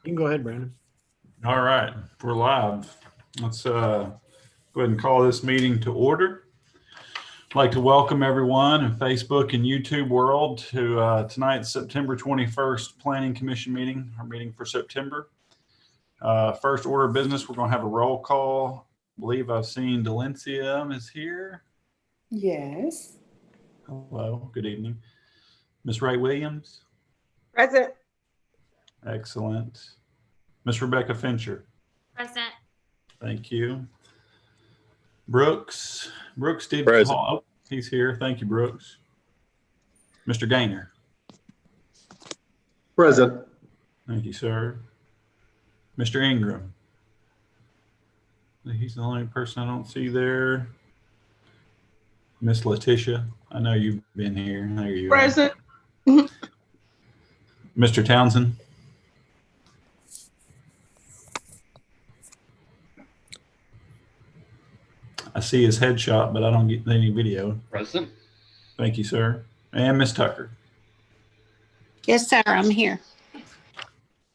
You can go ahead, Brandon. All right, we're live. Let's go ahead and call this meeting to order. I'd like to welcome everyone in Facebook and YouTube world to tonight's September 21st Planning Commission meeting, our meeting for September. First order of business, we're going to have a roll call. I believe I've seen Delencia is here. Yes. Hello, good evening. Miss Ray Williams. Present. Excellent. Miss Rebecca Fincher. Present. Thank you. Brooks did Present. call. Oh, he's here. Thank you, Brooks. Mr. Gaynor. Present. Thank you, sir. Mr. Ingram. He's the only person I don't see there. Miss Letitia. I know you've been here. There you Present. are. Mr. Townsend. I see his headshot, but I don't get any video. Present. Thank you, sir. And Miss Tucker. Yes, sir. I'm here.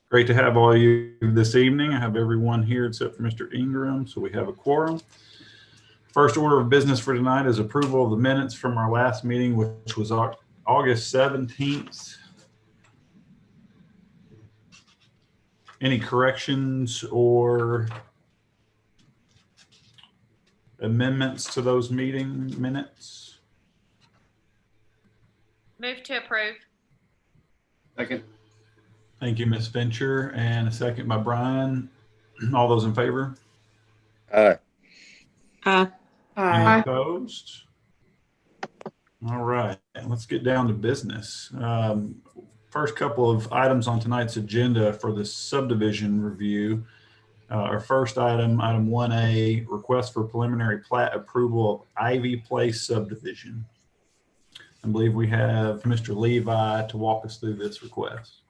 Great to have all of you this evening. I have everyone here except for Mr. Ingram, so we have a quorum. First order of business for tonight is approval of the minutes from our last meeting, which was August 17th. Any corrections or amendments to those meeting minutes? Move to approve. Second. Thank you, Ms. Fincher, and a second by Brian. All those in favor? Aye. Aye. Any opposed? All right, let's get down to business. First couple of items on tonight's agenda for the subdivision review. Our first item 1A, request for preliminary plat approval of Ivy Place subdivision. I believe we have Mr. Levi to walk us through this request.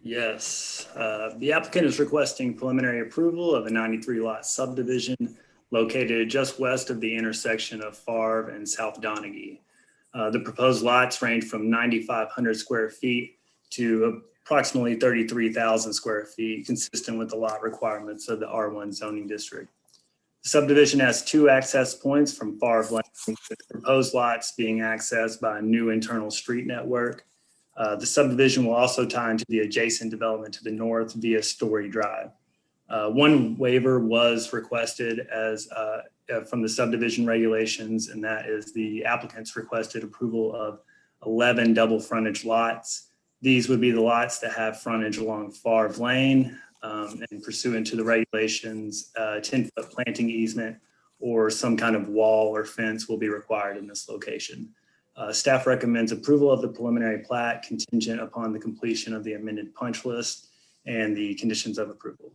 Yes, the applicant is requesting preliminary approval of a 93-lot subdivision located just west of the intersection of Favre and South Donaghy. The proposed lots range from 9,500 square feet to approximately 33,000 square feet, consistent with the lot requirements of the R1 zoning district. The subdivision has two access points from Favre Lane, with the proposed lots being accessed by a new internal street network. The subdivision will also tie into the adjacent development to the north via Story Drive. One waiver was requested from the subdivision regulations, and that is the applicant's requested approval of 11 double frontage lots. These would be the lots that have frontage along Favre Lane, and pursuant to the regulations, 10-foot planting easement or some kind of wall or fence will be required in this location. Staff recommends approval of the preliminary plat contingent upon the completion of the amended punch list and the conditions of approval.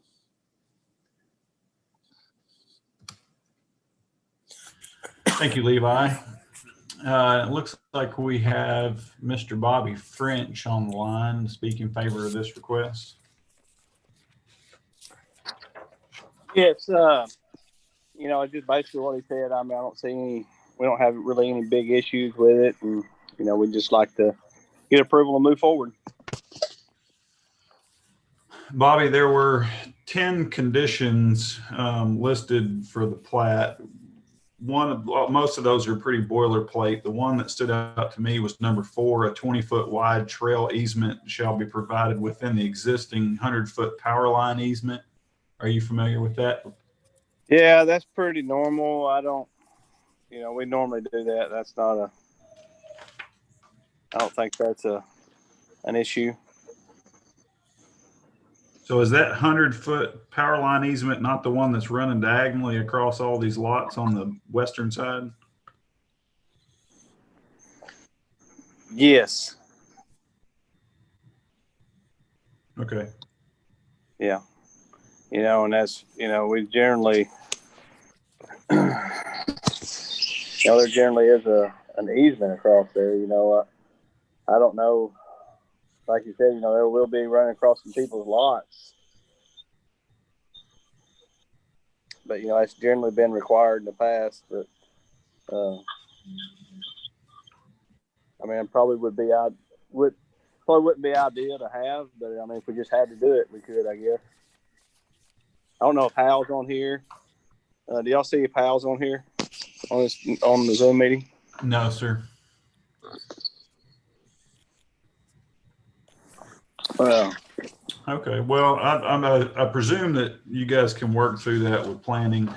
Thank you, Levi. It looks like we have Mr. Bobby French on the line to speak in favor of this request. Yes, just basically what he said. I mean, I don't see we don't have really any big issues with it, and we'd just like to get approval and move forward. Bobby, there were 10 conditions listed for the plat. Most of those are pretty boilerplate. The one that stood out to me was number 4, a 20-foot wide trail easement shall be provided within the existing 100-foot power line easement. Are you familiar with that? Yeah, that's pretty normal. We normally do that. That's not I don't think that's an issue. So is that 100-foot power line easement not the one that's running diagonally across all these lots on the western side? Yes. Okay. Yeah. And that's, we generally, there generally is an easement across there. I don't know, like you said, there will be running across some people's lots. But, it's generally been required in the past. But, I probably would be, probably wouldn't be ideal to have, but I mean, if we just had to do it, we could, I guess. I don't know if Hal's on here. Do y'all see if Hal's on here on the Zoom meeting? No, sir. Well, Okay, well, I presume that you guys can work through that with planning.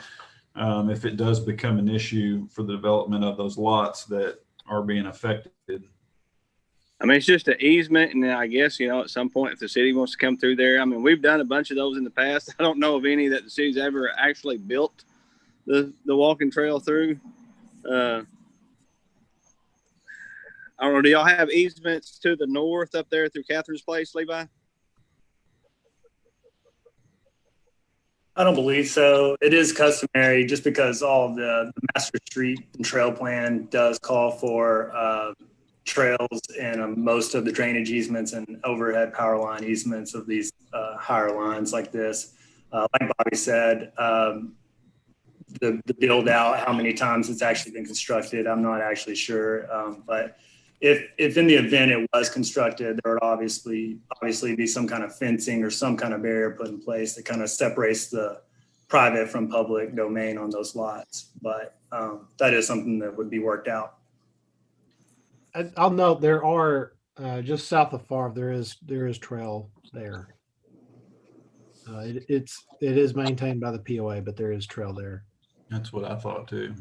If it does become an issue for the development of those lots that are being affected. I mean, it's just an easement, and then I guess, at some point, if the city wants to come through there, I mean, we've done a bunch of those in the past. I don't know of any that the city's ever actually built the walking trail through. I don't know. Do y'all have easements to the north up there through Catherine's place, Levi? I don't believe so. It is customary just because all the master street and trail plan does call for trails and most of the drainage easements and overhead power line easements of these higher lines like this. Like Bobby said, the build out, how many times it's actually been constructed, I'm not actually sure. But if in the event it was constructed, there would obviously be some kind of fencing or some kind of barrier put in place that kind of separates the private from public domain on those lots. But that is something that would be worked out. I'll note there are just south of Favre, there is trail there. It is maintained by the POA, but there is trail there. That's what I thought too.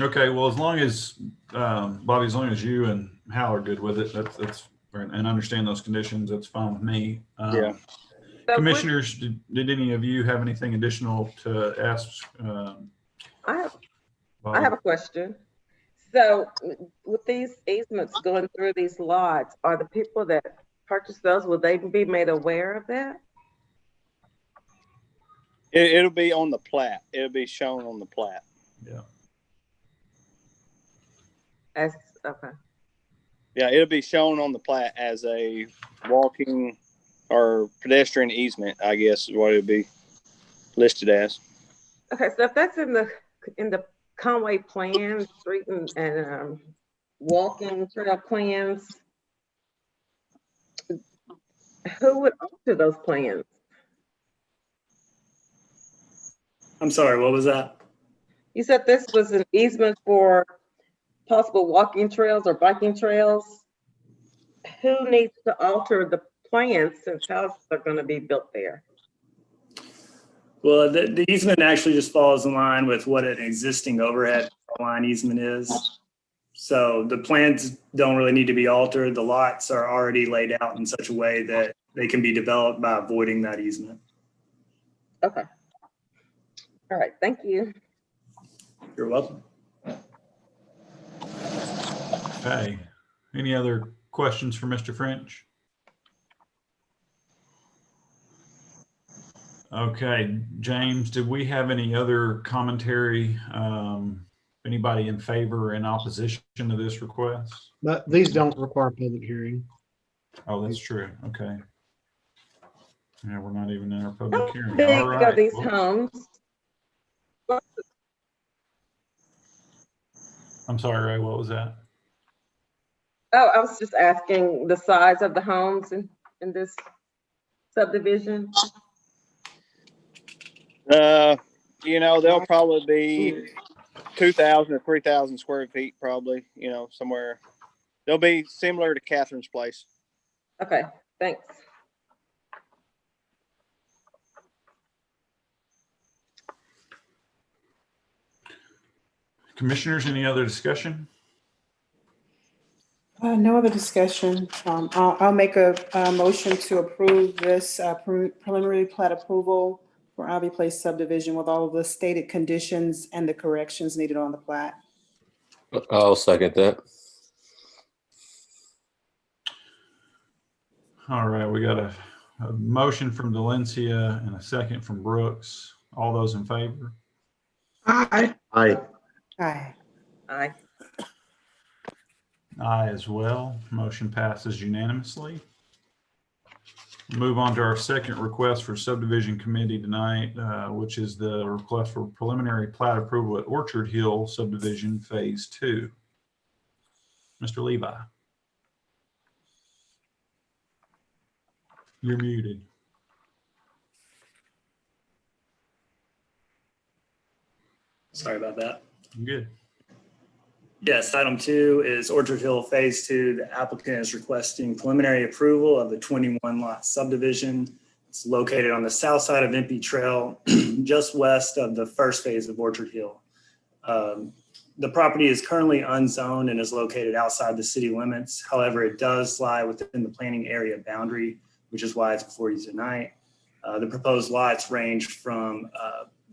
Okay, well, as long as Bobby, as long as you and Hal are good with it, that's and understand those conditions, that's fine with me. Yeah. Commissioners, did any of you have anything additional to ask? I have a question. So with these easements going through these lots, are the people that purchase those, will they be made aware of that? It'll be on the plat. It'll be shown on the plat. Yeah. Okay. Yeah, it'll be shown on the plat as a walking or pedestrian easement, I guess is what it'll be listed as. Okay, so if that's in the Conway plan, street and walking trail plans, who would alter those plans? I'm sorry, what was that? You said this was an easement for possible walking trails or biking trails. Who needs to alter the plans since houses are going to be built there? Well, the easement actually just falls in line with what an existing overhead line easement is. So the plans don't really need to be altered. The lots are already laid out in such a way that they can be developed by avoiding that easement. Okay. All right, thank you. You're welcome. Okay. Any other questions for Mr. French? Okay, James, did we have any other commentary? Anybody in favor or in opposition to this request? But these don't require public hearing. Oh, that's true. Okay. Yeah, we're not even in our public How hearing. big All are right. these Well, homes? I'm sorry, Ray, what was that? Oh, I was just asking the size of the homes in this subdivision. They'll probably be 2,000 or 3,000 square feet, probably, somewhere. They'll be similar to Catherine's place. Okay, thanks. Commissioners, any other discussion? No other discussion. I'll make a motion to approve this preliminary plat approval for Ivy Place subdivision with all of the stated conditions and the corrections needed on the plat. I'll second that. All right, we got a motion from Delencia and a second from Brooks. All those in favor? Aye. Aye. Aye. Aye. Aye as well. Motion passes unanimously. Move on to our second request for subdivision committee tonight, which is the request for preliminary plat approval at Orchard Hill subdivision phase 2. Mr. Levi. You're muted. Sorry about that. You're good. Yes, item 2 is Orchard Hill Phase 2. The applicant is requesting preliminary approval of the 21 lot subdivision. It's located on the south side of Impey Trail, just west of the first phase of Orchard Hill. The property is currently unzoned and is located outside the city limits. However, it does lie within the planning area boundary, which is why it's before you tonight. The proposed lots range from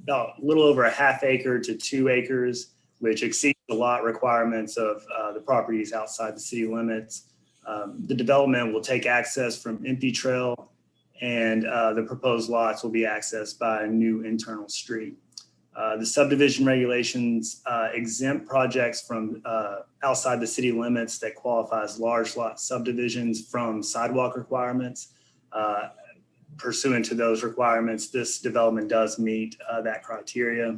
about a little over a half acre to 2 acres, which exceeds the lot requirements of the properties outside the city limits. The development will take access from Impey Trail, and the proposed lots will be accessed by a new internal street. The subdivision regulations exempt projects from outside the city limits that qualify as large lot subdivisions from sidewalk requirements. Pursuant to those requirements, this development does meet that criteria.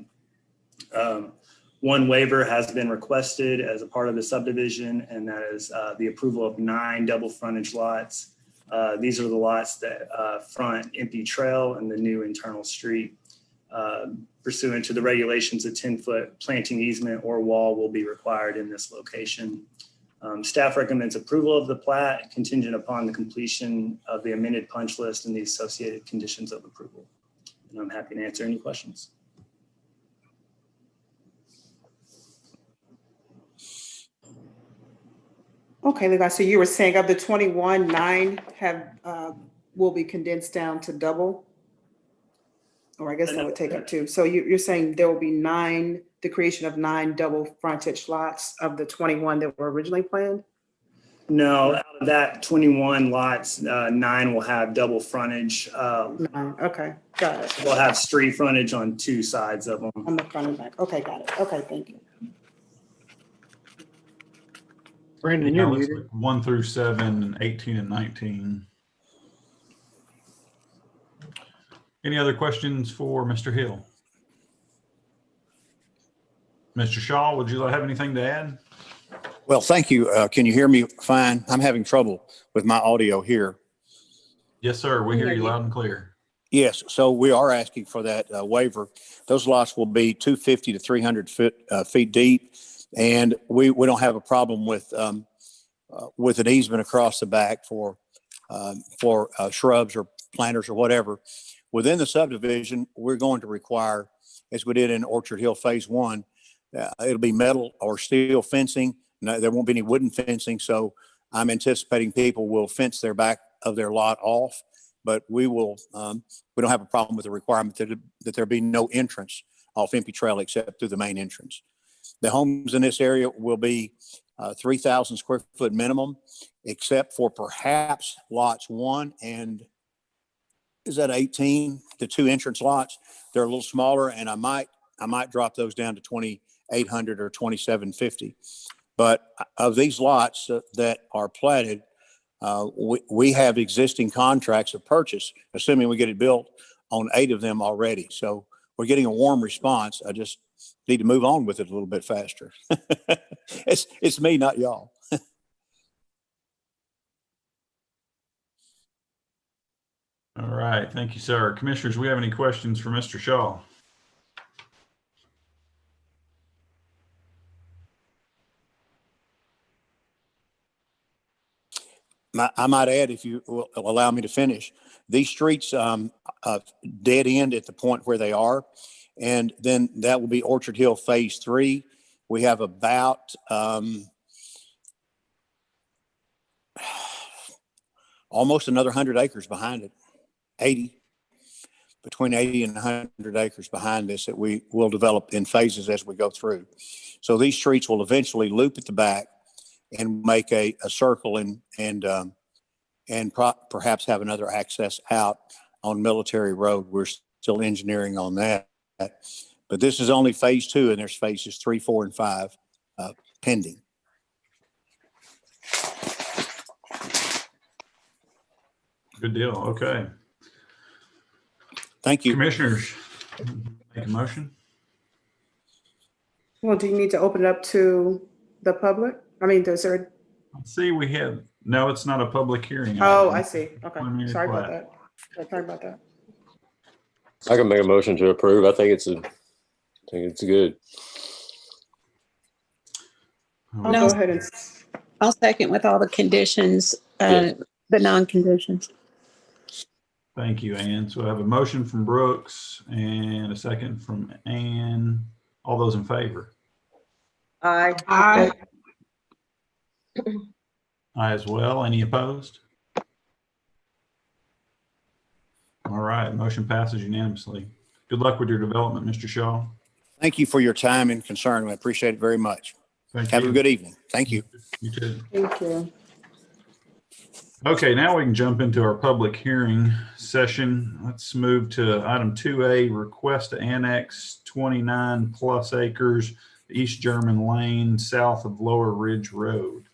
One waiver has been requested as a part of the subdivision, and that is the approval of 9 double frontage lots. These are the lots that front Impey Trail and the new internal street. Pursuant to the regulations, a 10-foot planting easement or wall will be required in this location. Staff recommends approval of the plat contingent upon the completion of the amended punch list and the associated conditions of approval. And I'm happy to answer any questions. Okay, Levi, so you were saying of the 21, 9 will be condensed down to double? Or I guess that would take it to. So you're saying there will be 9, the creation of 9 double frontage lots of the 21 that were originally planned? No, out of that 21 lots, 9 will have double frontage. 9, okay, got it. We'll have street frontage on 2 sides of them. On the front and back. Okay, got it. Okay, thank you. Brandon, Yeah, you're looks muted. like 1 through 7, 18 and 19. Any other questions for Mr. Hill? Mr. Shaw, would you have anything to add? Well, thank you. Can you hear me fine? I'm having trouble with my audio here. Yes, sir. We hear you loud and clear. Yes, so we are asking for that waiver. Those lots will be 250 to 300 feet deep, and we don't have a problem with an easement across the back for shrubs or planters or whatever. Within the subdivision, we're going to require, as we did in Orchard Hill Phase 1, it'll be metal or steel fencing. No, there won't be any wooden fencing, so I'm anticipating people will fence their back of their lot off, but we don't have a problem with the requirement that there be no entrance off Impey Trail except through the main entrance. The homes in this area will be 3,000 square foot minimum, except for perhaps lots 1 and is that 18, the 2 entrance lots. They're a little smaller, and I might drop those down to 2,800 or 2,750. But of these lots that are platted, we have existing contracts of purchase, assuming we get it built, on 8 of them already. So we're getting a warm response. I just need to move on with it a little bit faster. It's me, not y'all. All right. Thank you, sir. Commissioners, we have any questions for Mr. Shaw? I might add, if you will allow me to finish, these streets dead end at the point where they are. And then that will be Orchard Hill Phase 3. We have about almost another 100 acres behind it, between 80 and 100 acres behind this that we will develop in phases as we go through. So these streets will eventually loop at the back and make a circle and perhaps have another access out on Military Road. We're still engineering on that. But this is only Phase 2, and there's phases 3, 4, and 5 pending. Good deal. Okay. Thank you. Commissioners, make a motion. Well, do you need to open it up to the public? I mean, does there? Let's see, we have No, it's not a public hearing. Oh, item. I see. Okay, Preliminary sorry about plat. that. Sorry about that. I can make a motion to approve. I think it's good. I'll go ahead and, I'll second with all the conditions, Yes. the non-conditions. Thank you, Ann. So I have a motion from Brooks and a second from Ann. All those in favor? Aye. Aye. Aye as well. Any opposed? All right, motion passes unanimously. Good luck with your development, Mr. Shaw. Thank you for your time and concern. I appreciate it very much. Thank Have you. a good evening. Thank you. You too. thank you. Okay, now we can jump into our public hearing session. Let's move to item 2A, request to annex 29 plus acres, East German Lane, south of Lower Ridge Road.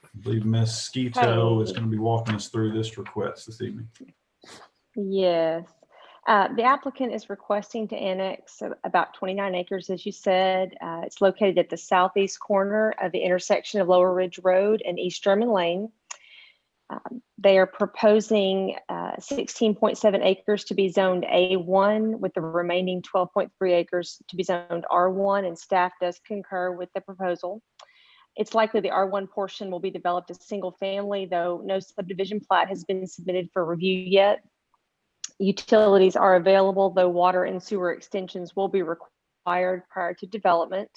I believe Ms. Skeeto is going to be walking us through this request this evening. Yes. The applicant is requesting to annex about 29 acres, as you said. It's located at the southeast corner of the intersection of Lower Ridge Road and East German Lane. They are proposing 16.7 acres to be zoned A1 with the remaining 12.3 acres to be zoned R1, and staff does concur with the proposal. It's likely the R1 portion will be developed as single family, though no subdivision plat has been submitted for review yet. Utilities are available, though water and sewer extensions will be required prior to development.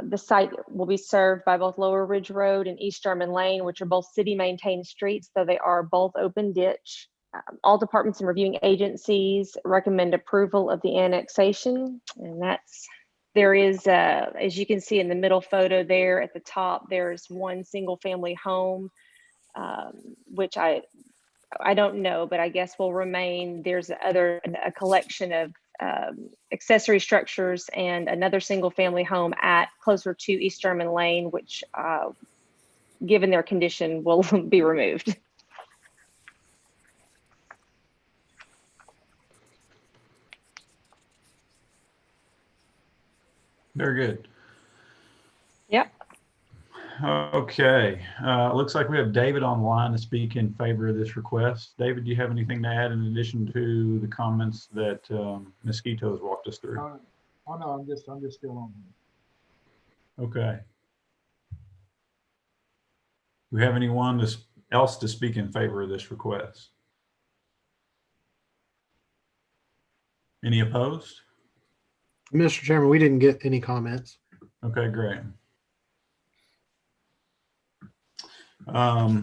The site will be served by both Lower Ridge Road and East German Lane, which are both city maintained streets, though they are both open ditch. All departments and reviewing agencies recommend approval of the annexation. And there is, as you can see in the middle photo there at the top, there's one single family home, which I don't know, but I guess will remain. There's a collection of accessory structures and another single family home at closer to East German Lane, which given their condition will be removed. Very good. Yep. Okay, looks like we have David online to speak in favor of this request. David, do you have anything to add in addition to the comments that Ms. Skeeto has walked us through? Oh no, I'm just still on here. Okay. Do we have anyone else to speak in favor of this request? Any opposed? Mr. Chairman, we didn't get any comments. Okay, great. All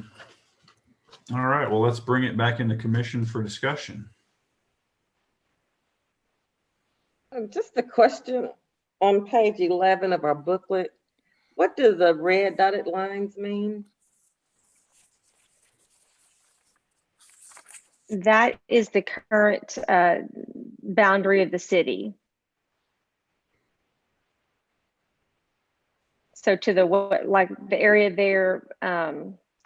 right, well, let's bring it back into commission for discussion. Just a question on page 11 of our booklet. What do the red dotted lines mean? That is the current boundary of the city. So to the like the area there,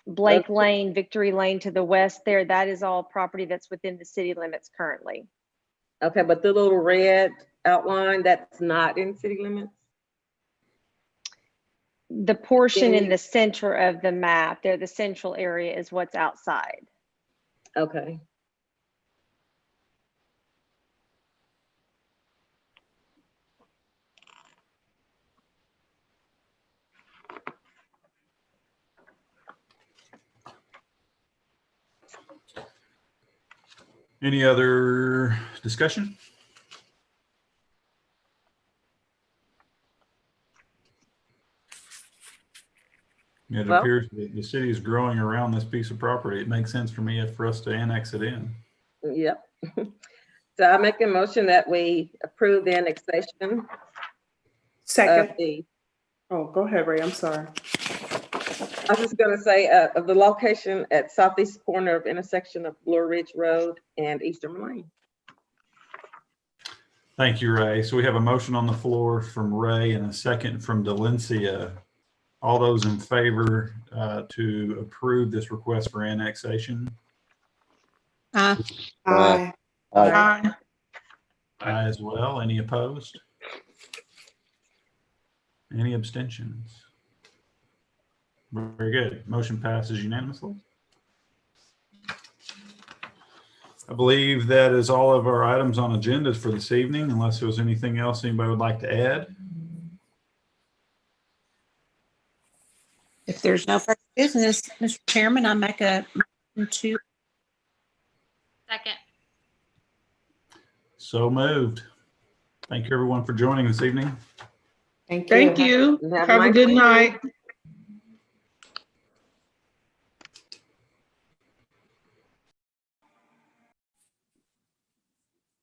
Blake Lane, Victory Lane to the west there, that is all property that's within the city limits currently. Okay, but the little red outline, that's not in city limits? The portion in the center of the map there, the central area, is what's outside. Okay. Any other discussion? It Well, appears that the city is growing around this piece of property. It makes sense for us to annex it in. yep. So I make a motion that we approve the annexation of Second. the, Oh, go ahead, Ray. I'm sorry. I was just gonna say, of the location at southeast corner of intersection of Blue Ridge Road and Eastern Lane. Thank you, Ray. So we have a motion on the floor from Ray and a second from Delencia. All those in favor to approve this request for annexation? Aye. Aye. Aye. Aye as well. Any opposed? Any abstentions? Very good. Motion passes unanimously. I believe that is all of our items on agendas for this evening, unless there was anything else anybody would like to add. If there's no further business, Mr. Chairman, I make a motion to, Second. So moved. Thank you everyone for joining this evening. Thank you. thank you. Have Have a nice good weekend. night.